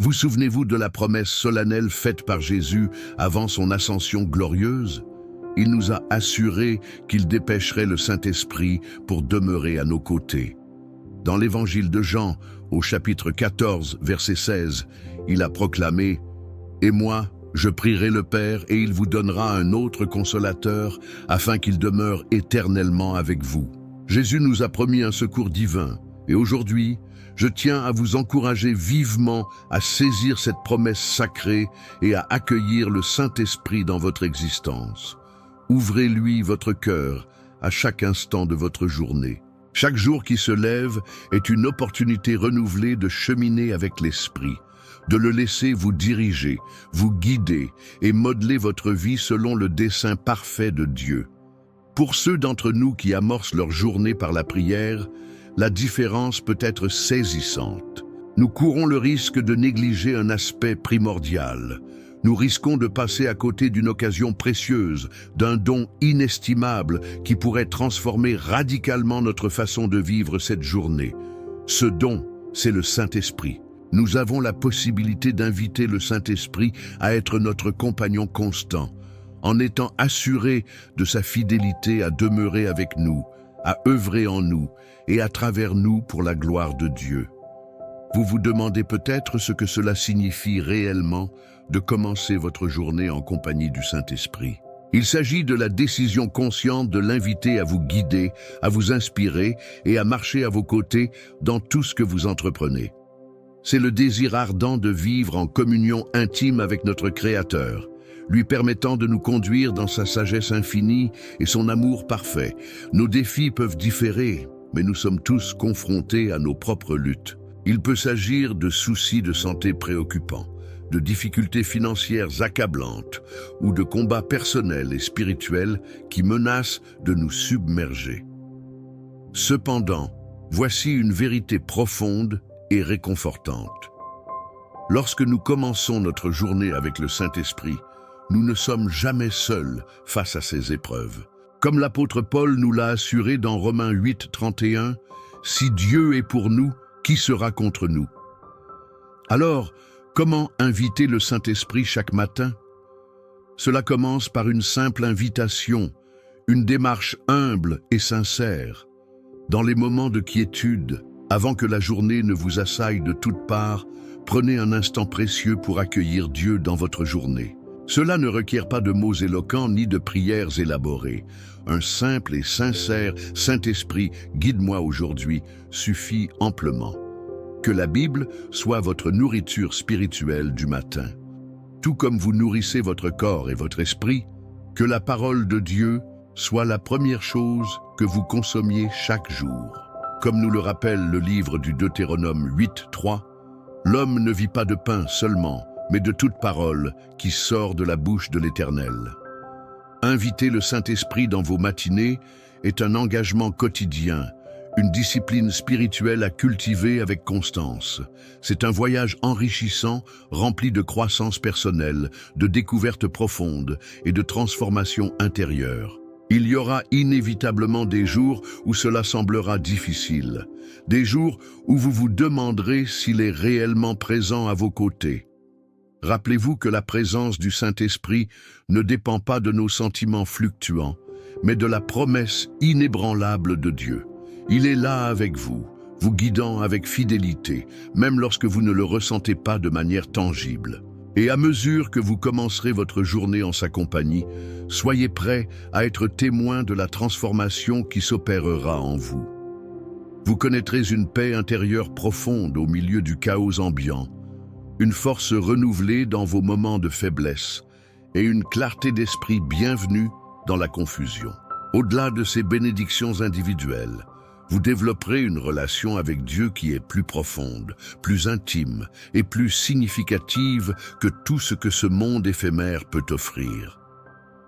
Vous souvenez-vous de la promesse solennelle faite par Jésus avant son ascension glorieuse? Il nous a assuré qu'il dépêcherait le Saint-Esprit pour demeurer à nos côtés. Dans l'évangile de Jean, au chapitre 14, verset 16, il a proclamé « Et moi, je prierai le Père et il vous donnera un autre consolateur afin qu'il demeure éternellement avec vous. » Jésus nous a promis un secours divin et aujourd'hui, je tiens à vous encourager vivement à saisir cette promesse sacrée et à accueillir le Saint-Esprit dans votre existence. Ouvrez-lui votre cœur à chaque instant de votre journée. Chaque jour qui se lève est une opportunité renouvelée de cheminer avec l'Esprit, de le laisser vous diriger, vous guider et modeler votre vie selon le dessein parfait de Dieu. Pour ceux d'entre nous qui amorcent leur journée par la prière, la différence peut être saisissante. Nous courons le risque de négliger un aspect primordial. Nous risquons de passer à côté d'une occasion précieuse, d'un don inestimable qui pourrait transformer radicalement notre façon de vivre cette journée. Ce don, c'est le Saint-Esprit. Nous avons la possibilité d'inviter le Saint-Esprit à être notre compagnon constant, en étant assurés de sa fidélité à demeurer avec nous, à œuvrer en nous et à travers nous pour la gloire de Dieu. Vous vous demandez peut-être ce que cela signifie réellement de commencer votre journée en compagnie du Saint-Esprit. Il s'agit de la décision consciente de l'inviter à vous guider, à vous inspirer et à marcher à vos côtés dans tout ce que vous entreprenez. C'est le désir ardent de vivre en communion intime avec notre Créateur, lui permettant de nous conduire dans sa sagesse infinie et son amour parfait. Nos défis peuvent différer, mais nous sommes tous confrontés à nos propres luttes. Il peut s'agir de soucis de santé préoccupants, de difficultés financières accablantes ou de combats personnels et spirituels qui menacent de nous submerger. Cependant, voici une vérité profonde et réconfortante. Lorsque nous commençons notre journée avec le Saint-Esprit, nous ne sommes jamais seuls face à ces épreuves. Comme l'apôtre Paul nous l'a assuré dans Romains 8, 31, « Si Dieu est pour nous, qui sera contre nous ?» Alors, comment inviter le Saint-Esprit chaque matin? Cela commence par une simple invitation, une démarche humble et sincère. Dans les moments de quiétude, avant que la journée ne vous assaille de toutes parts, prenez un instant précieux pour accueillir Dieu dans votre journée. Cela ne requiert pas de mots éloquents ni de prières élaborées. Un simple et sincère « Saint-Esprit, guide-moi aujourd'hui » suffit amplement. Que la Bible soit votre nourriture spirituelle du matin. Tout comme vous nourrissez votre corps et votre esprit, que la parole de Dieu soit la première chose que vous consommiez chaque jour. Comme nous le rappelle le livre du Deutéronome 8, 3, « L'homme ne vit pas de pain seulement, mais de toute parole qui sort de la bouche de l'Éternel. » Inviter le Saint-Esprit dans vos matinées est un engagement quotidien, une discipline spirituelle à cultiver avec constance. C'est un voyage enrichissant, rempli de croissance personnelle, de découvertes profondes et de transformations intérieures. Il y aura inévitablement des jours où cela semblera difficile, des jours où vous vous demanderez s'il est réellement présent à vos côtés. Rappelez-vous que la présence du Saint-Esprit ne dépend pas de nos sentiments fluctuants, mais de la promesse inébranlable de Dieu. Il est là avec vous, vous guidant avec fidélité, même lorsque vous ne le ressentez pas de manière tangible. Et à mesure que vous commencerez votre journée en sa compagnie, soyez prêts à être témoins de la transformation qui s'opérera en vous. Vous connaîtrez une paix intérieure profonde au milieu du chaos ambiant, une force renouvelée dans vos moments de faiblesse et une clarté d'esprit bienvenue dans la confusion. Au-delà de ces bénédictions individuelles, vous développerez une relation avec Dieu qui est plus profonde, plus intime et plus significative que tout ce que ce monde éphémère peut offrir.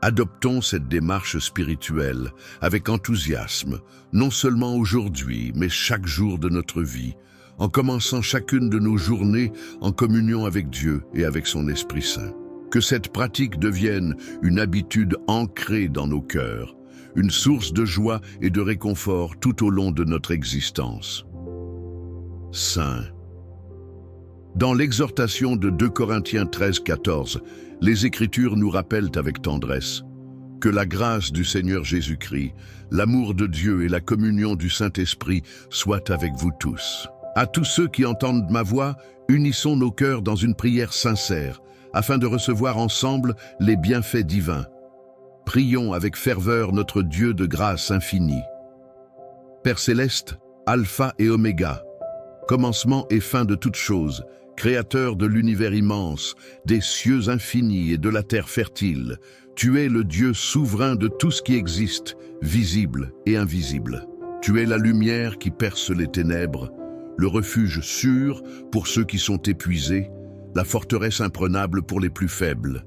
Adoptons cette démarche spirituelle avec enthousiasme, non seulement aujourd'hui, mais chaque jour de notre vie, en commençant chacune de nos journées en communion avec Dieu et avec son Esprit Saint. Que cette pratique devienne une habitude ancrée dans nos cœurs, une source de joie et de réconfort tout au long de notre existence. Saint. Dans l'exhortation de 2 Corinthiens 13-14, les Écritures nous rappellent avec tendresse que la grâce du Seigneur Jésus-Christ, l'amour de Dieu et la communion du Saint-Esprit soient avec vous tous. À tous ceux qui entendent ma voix, unissons nos cœurs dans une prière sincère, afin de recevoir ensemble les bienfaits divins. Prions avec ferveur notre Dieu de grâce infinie. Père céleste, Alpha et Oméga, commencement et fin de toutes choses, Créateur de l'univers immense, des cieux infinis et de la terre fertile, tu es le Dieu souverain de tout ce qui existe, visible et invisible. Tu es la lumière qui perce les ténèbres, le refuge sûr pour ceux qui sont épuisés, la forteresse imprenable pour les plus faibles.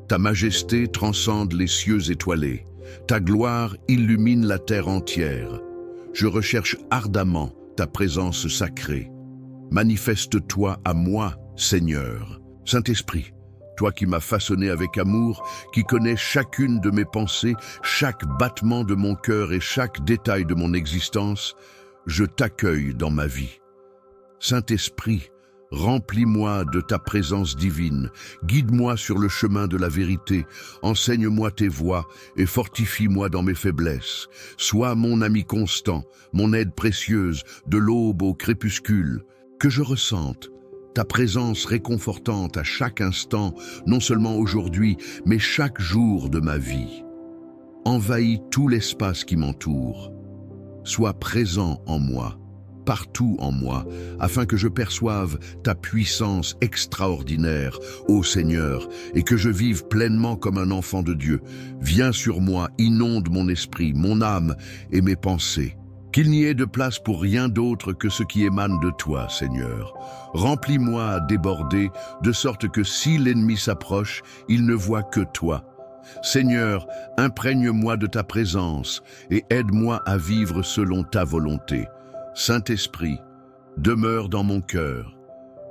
Ta majesté transcende les cieux étoilés, ta gloire illumine la terre entière. Je recherche ardemment ta présence sacrée. Manifeste-toi à moi, Seigneur. Saint-Esprit, toi qui m'as façonné avec amour, qui connais chacune de mes pensées, chaque battement de mon cœur et chaque détail de mon existence, je t'accueille dans ma vie. Saint-Esprit, remplis-moi de ta présence divine, guide-moi sur le chemin de la vérité, enseigne-moi tes voies et fortifie-moi dans mes faiblesses. Sois mon ami constant, mon aide précieuse, de l'aube au crépuscule. Que je ressente ta présence réconfortante à chaque instant, non seulement aujourd'hui, mais chaque jour de ma vie. Envahis tout l'espace qui m'entoure. Sois présent en moi, partout en moi, afin que je perçoive ta puissance extraordinaire, ô Seigneur, et que je vive pleinement comme un enfant de Dieu. Viens sur moi, inonde mon esprit, mon âme et mes pensées. Qu'il n'y ait de place pour rien d'autre que ce qui émane de toi, Seigneur. Remplis-moi à déborder, de sorte que si l'ennemi s'approche, il ne voit que toi. Seigneur, imprègne-moi de ta présence et aide-moi à vivre selon ta volonté. Saint-Esprit, demeure dans mon cœur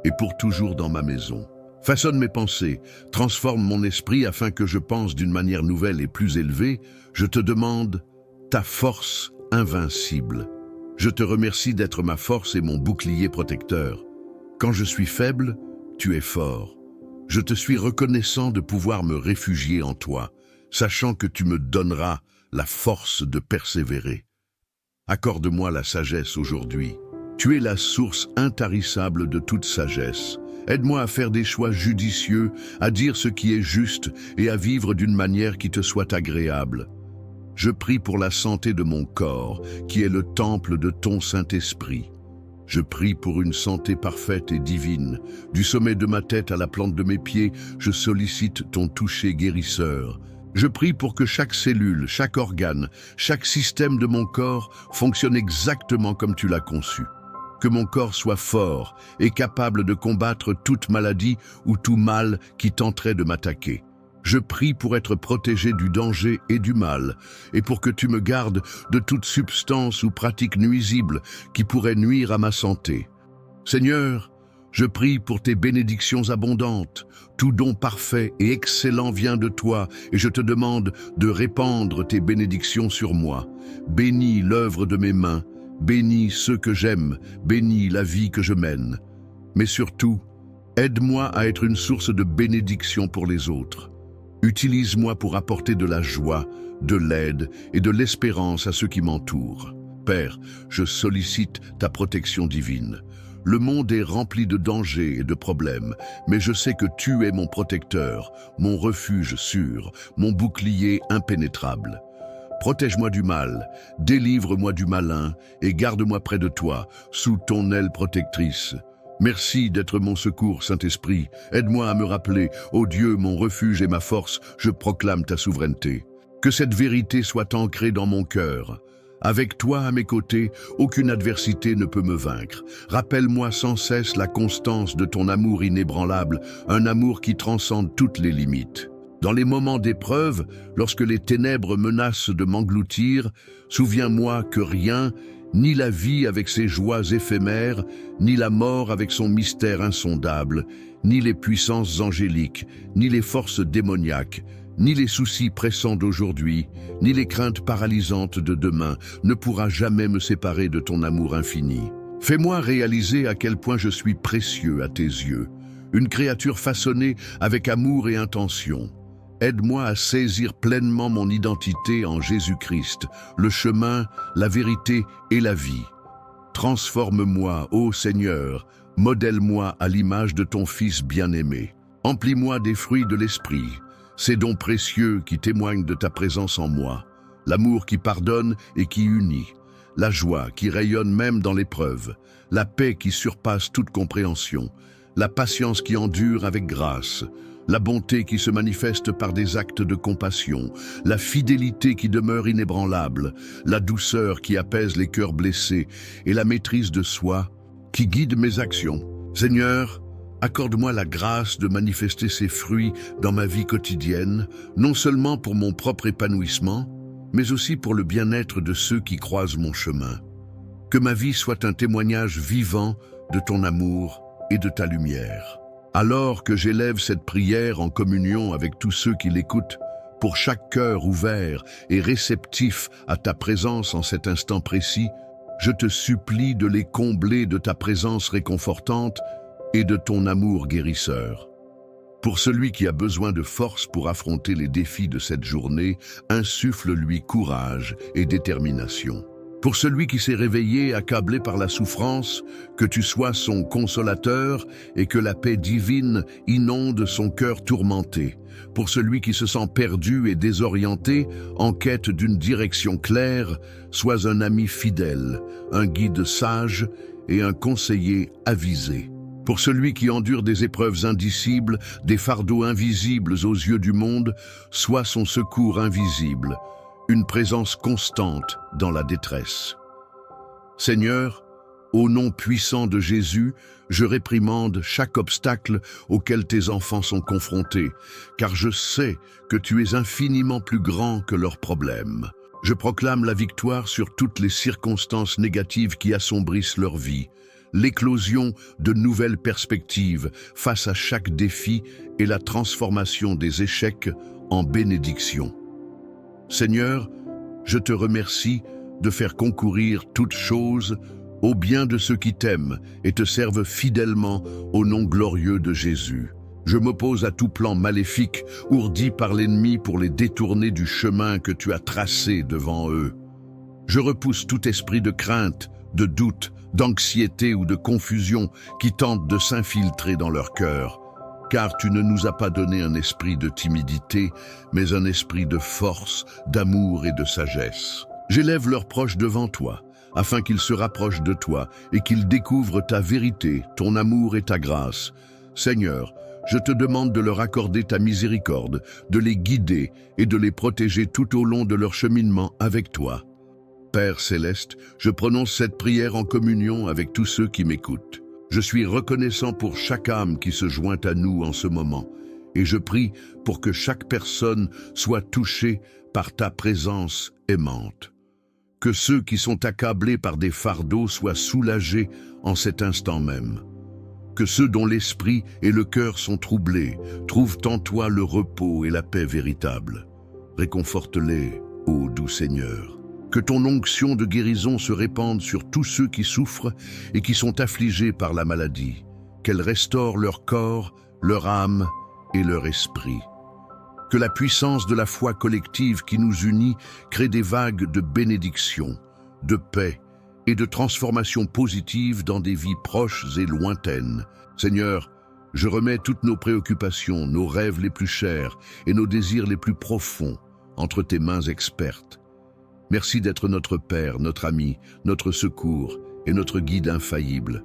et pour toujours dans ma maison. Façonne mes pensées, transforme mon esprit afin que je pense d'une manière nouvelle et plus élevée. Je te demande ta force invincible. Je te remercie d'être ma force et mon bouclier protecteur. Quand je suis faible, tu es fort. Je te suis reconnaissant de pouvoir me réfugier en toi, sachant que tu me donneras la force de persévérer. Accorde-moi la sagesse aujourd'hui. Tu es la source intarissable de toute sagesse. Aide-moi à faire des choix judicieux, à dire ce qui est juste et à vivre d'une manière qui te soit agréable. Je prie pour la santé de mon corps, qui est le temple de ton Saint-Esprit. Je prie pour une santé parfaite et divine. Du sommet de ma tête à la plante de mes pieds, je sollicite ton toucher guérisseur. Je prie pour que chaque cellule, chaque organe, chaque système de mon corps fonctionne exactement comme tu l'as conçu. Que mon corps soit fort et capable de combattre toute maladie ou tout mal qui tenterait de m'attaquer. Je prie pour être protégé du danger et du mal, et pour que tu me gardes de toute substance ou pratique nuisible qui pourrait nuire à ma santé. Seigneur, je prie pour tes bénédictions abondantes. Tout don parfait et excellent vient de toi, et je te demande de répandre tes bénédictions sur moi. Bénis l'œuvre de mes mains, bénis ceux que j'aime, bénis la vie que je mène. Mais surtout, aide-moi à être une source de bénédiction pour les autres. Utilise-moi pour apporter de la joie, de l'aide et de l'espérance à ceux qui m'entourent. Père, je sollicite ta protection divine. Le monde est rempli de dangers et de problèmes, mais je sais que tu es mon protecteur, mon refuge sûr, mon bouclier impénétrable. Protège-moi du mal, délivre-moi du malin et garde-moi près de toi, sous ton aile protectrice. Merci d'être mon secours, Saint-Esprit. Aide-moi à me rappeler, ô Dieu, mon refuge et ma force, je proclame ta souveraineté. Que cette vérité soit ancrée dans mon cœur. Avec toi à mes côtés, aucune adversité ne peut me vaincre. Rappelle-moi sans cesse la constance de ton amour inébranlable, un amour qui transcende toutes les limites. Dans les moments d'épreuve, lorsque les ténèbres menacent de m'engloutir, souviens-moi que rien, ni la vie avec ses joies éphémères, ni la mort avec son mystère insondable, ni les puissances angéliques, ni les forces démoniaques, ni les soucis pressants d'aujourd'hui, ni les craintes paralysantes de demain ne pourra jamais me séparer de ton amour infini. Fais-moi réaliser à quel point je suis précieux à tes yeux, une créature façonnée avec amour et intention. Aide-moi à saisir pleinement mon identité en Jésus-Christ, le chemin, la vérité et la vie. Transforme-moi, ô Seigneur, modèle-moi à l'image de ton Fils bien-aimé. Emplis-moi des fruits de l'Esprit, ces dons précieux qui témoignent de ta présence en moi, l'amour qui pardonne et qui unit, la joie qui rayonne même dans l'épreuve, la paix qui surpasse toute compréhension, la patience qui endure avec grâce, la bonté qui se manifeste par des actes de compassion, la fidélité qui demeure inébranlable, la douceur qui apaise les cœurs blessés et la maîtrise de soi qui guide mes actions. Seigneur, accorde-moi la grâce de manifester ces fruits dans ma vie quotidienne, non seulement pour mon propre épanouissement, mais aussi pour le bien-être de ceux qui croisent mon chemin. Que ma vie soit un témoignage vivant de ton amour et de ta lumière. Alors que j'élève cette prière en communion avec tous ceux qui l'écoutent, pour chaque cœur ouvert et réceptif à ta présence en cet instant précis, je te supplie de les combler de ta présence réconfortante et de ton amour guérisseur. Pour celui qui a besoin de force pour affronter les défis de cette journée, insuffle-lui courage et détermination. Pour celui qui s'est réveillé accablé par la souffrance, que tu sois son consolateur et que la paix divine inonde son cœur tourmenté. Pour celui qui se sent perdu et désorienté, en quête d'une direction claire, sois un ami fidèle, un guide sage et un conseiller avisé. Pour celui qui endure des épreuves indicibles, des fardeaux invisibles aux yeux du monde, sois son secours invisible, une présence constante dans la détresse. Seigneur, au nom puissant de Jésus, je réprimande chaque obstacle auquel tes enfants sont confrontés, car je sais que tu es infiniment plus grand que leurs problèmes. Je proclame la victoire sur toutes les circonstances négatives qui assombrissent leur vie, l'éclosion de nouvelles perspectives face à chaque défi et la transformation des échecs en bénédiction. Seigneur, je te remercie de faire concourir toutes choses au bien de ceux qui t'aiment et te servent fidèlement au nom glorieux de Jésus. Je m'oppose à tout plan maléfique ourdi par l'ennemi pour les détourner du chemin que tu as tracé devant eux. Je repousse tout esprit de crainte, de doute, d'anxiété ou de confusion qui tente de s'infiltrer dans leur cœur. Car tu ne nous as pas donné un esprit de timidité, mais un esprit de force, d'amour et de sagesse. J'élève leurs proches devant toi, afin qu'ils se rapprochent de toi et qu'ils découvrent ta vérité, ton amour et ta grâce. Seigneur, je te demande de leur accorder ta miséricorde, de les guider et de les protéger tout au long de leur cheminement avec toi. Père céleste, je prononce cette prière en communion avec tous ceux qui m'écoutent. Je suis reconnaissant pour chaque âme qui se joint à nous en ce moment, et je prie pour que chaque personne soit touchée par ta présence aimante. Que ceux qui sont accablés par des fardeaux soient soulagés en cet instant même. Que ceux dont l'esprit et le cœur sont troublés trouvent en toi le repos et la paix véritable. Réconforte-les, ô doux Seigneur. Que ton onction de guérison se répande sur tous ceux qui souffrent et qui sont affligés par la maladie, qu'elle restaure leur corps, leur âme et leur esprit. Que la puissance de la foi collective qui nous unit crée des vagues de bénédiction, de paix et de transformation positive dans des vies proches et lointaines. Seigneur, je remets toutes nos préoccupations, nos rêves les plus chers et nos désirs les plus profonds entre tes mains expertes. Merci d'être notre Père, notre ami, notre secours et notre guide infaillible.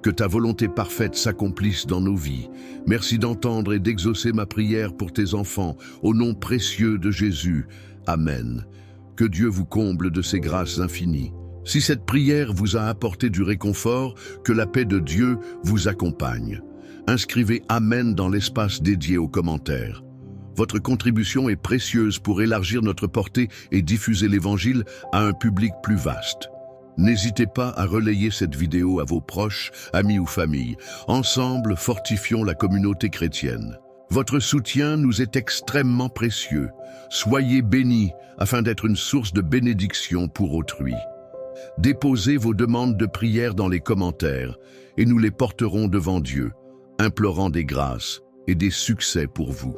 Que ta volonté parfaite s'accomplisse dans nos vies. Merci d'entendre et d'exaucer ma prière pour tes enfants, au nom précieux de Jésus. Amen. Que Dieu vous comble de ses grâces infinies. Si cette prière vous a apporté du réconfort, que la paix de Dieu vous accompagne. Inscrivez Amen dans l'espace dédié aux commentaires. Votre contribution est précieuse pour élargir notre portée et diffuser l'Évangile à un public plus vaste. N'hésitez pas à relayer cette vidéo à vos proches, amis ou familles. Ensemble, fortifions la communauté chrétienne. Votre soutien nous est extrêmement précieux. Soyez bénis afin d'être une source de bénédiction pour autrui. déposez vos demandes de prière dans les commentaires et nous les porterons devant Dieu, implorant des grâces et des succès pour vous.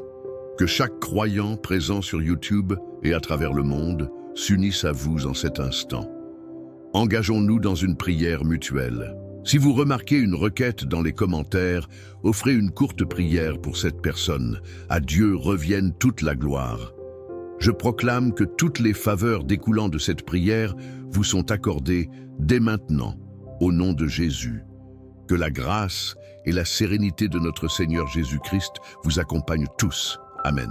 Que chaque croyant présent sur YouTube et à travers le monde s'unisse à vous en cet instant. Engageons-nous dans une prière mutuelle. Si vous remarquez une requête dans les commentaires, offrez une courte prière pour cette personne. À Dieu revienne toute la gloire. Je proclame que toutes les faveurs découlant de cette prière vous sont accordées dès maintenant, au nom de Jésus. Que la grâce et la sérénité de notre Seigneur Jésus-Christ vous accompagnent tous. Amen.